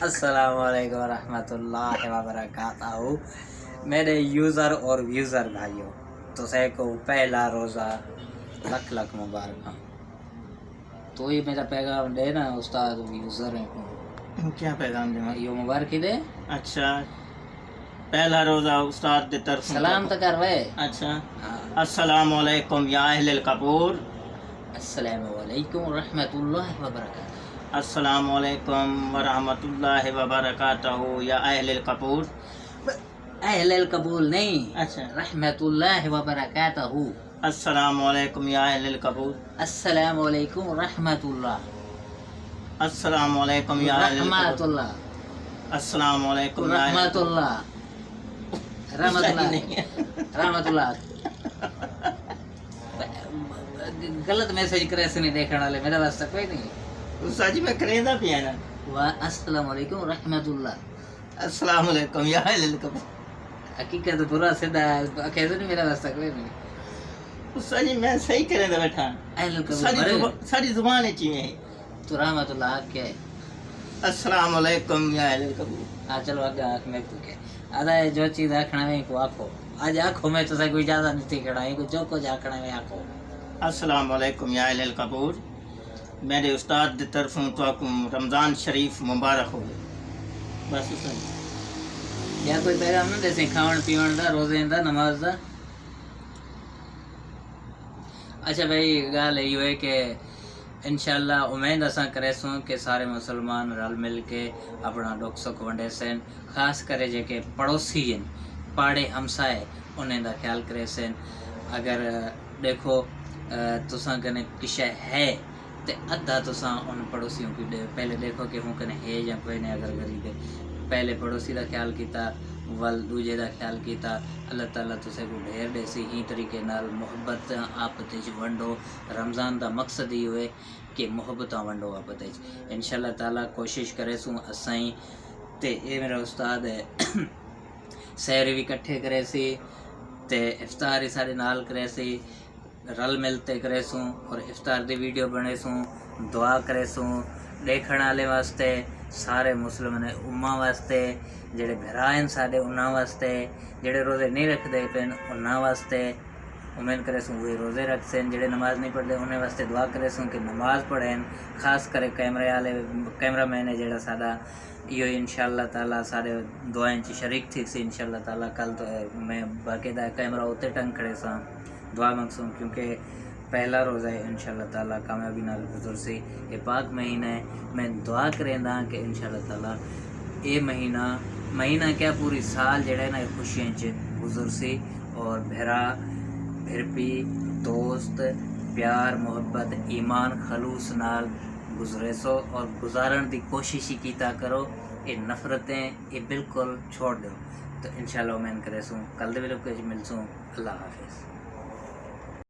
السلام علیکم ورحمۃ اللہ وبرکاتہ میرے یوزر اور ویوزر بھائیوں، تو کو پہلا روزہ لکھ لکھ مبارک. تو یہ میرا پیغام دے نا استاد یوزر کو. کیا پیغام دے؟ یہ مبارکی دے. اچھا، پہلا روزہ استاد دے طرف سلام تو کروے. اچھا، السلام علیکم یا اہل القبور. السلام علیکم ورحمۃ اللہ وبرکاتہ. السلام علیکم ورحمۃ اللہ وبرکاتہ یا اہل القبور. اہل القبول نہیں، اچھا، رحمۃ اللہ وبرکاتہ. السلام علیکم یا اہل القبور. السلام علیکم ورحمۃ اللہ. السلام علیکم یا اہل رحمۃ القبور. اللہ. السلام علیکم یا اہل رحمۃ اللہ. رحمۃ اللہ. رحمۃ اللہ. غلط میسج کرے سے نہیں دیکھنے والے، میرا واسطہ کوئی نہیں. سچ میں کریندا پیا نا. السلام علیکم ورحمۃ اللہ. السلام علیکم یا اہل القبور. حقیقت پورا سیدھا کہتے نہیں، میرا واسطہ کوئی نہیں. سچ میں صحیح کریندا بیٹھا. اہل القبور ساری زبان وچ ہے. تو رحمۃ اللہ کیا ہے؟ السلام علیکم یا اہل القبور. ہاں چلو آگے آنکھ میں تو کیا آدھا ہے، جو چیز آکھنا میں کو آکھو. آج آنکھوں میں تو سے کوئی اجازت نہیں تھی کھڑا ہے، جو کچھ آکھنا میں آکھو. السلام علیکم یا اہل القبور. میرے استاد دی طرفوں تو رمضان شریف مبارک ہو. بس یا کوئی پیغام نہ دے کھاون پیون دا، روزے دا، نماز دا. اچھا بھائی، گل یہ ہے کہ انشاءاللہ امید اساں کرے سوں کہ سارے مسلمان رل مل کے اپنا دکھ سکھ ونڈے سن. خاص کرے جے کہ پڑوسی ہیں، پاڑے ہمسائے، انہیں دا خیال کرے سن. اگر دیکھو تساں کنے کشے ہے تے ادھا تساں ان پڑوسیوں کی پہلے دیکھو کہ ہوں کنے ہے یا کوئی نہیں. اگر غریب ہے پہلے پڑوسی دا خیال کیتا، ول دوجے دا خیال کیتا. اللہ تعالیٰ تسے کو ڈھیر دے سی. ہی طریقے نال محبت آپت وچ ونڈو. رمضان دا مقصد ہی ہوئے کہ محبتاں ونڈو آپت وچ. انشاءاللہ تعالیٰ کوشش کرے سوں اسائیں تے اے میرا استاد ہے سحر بھی کٹھے کرے سی تے افطار ہی سارے نال کرے سی، رل ملتے کرے سوں. اور افطار دی ویڈیو بنے سوں، دعا کرے سوں دیکھن والے واسطے، سارے مسلم نے امہ واسطے، جڑے بھرائن سارے انہاں واسطے، جڑے روزے نہیں رکھ دے پین انہاں واسطے. امید کرے سوں وہی روزے رکھ سن. جڑے نماز نہیں پڑھتے انہیں واسطے دعا کرے سوں کہ نماز پڑھیں. خاص کرے کیمرے والے کیمرہ مین ہے جڑا ساڈا، یہ انشاءاللہ تعالیٰ سارے دعائیں چ شریک تھی سی. انشاءاللہ تعالیٰ کل تو میں باقاعدہ کیمرہ اتنے ٹنگ کھڑے ساں دعا منگسوں، کیونکہ پہلا روزہ ہے. انشاءاللہ تعالیٰ کامیابی نال گزر سی. یہ پاک مہینہ ہے. میں دعا کریندا کہ انشاءاللہ تعالیٰ یہ مہینہ کیا پوری سال جڑا ہے نا خوشیاں چ گزر سی. اور بھرا بھرپی دوست پیار محبت ایمان خلوص نال گزرے سو، اور گزارن دی کوشش ہی کیتا کرو. یہ نفرتیں یہ بالکل چھوڑ دو. تو انشاءاللہ امید کرے سوں کل دے ویلو مل سوں. اللہ حافظ.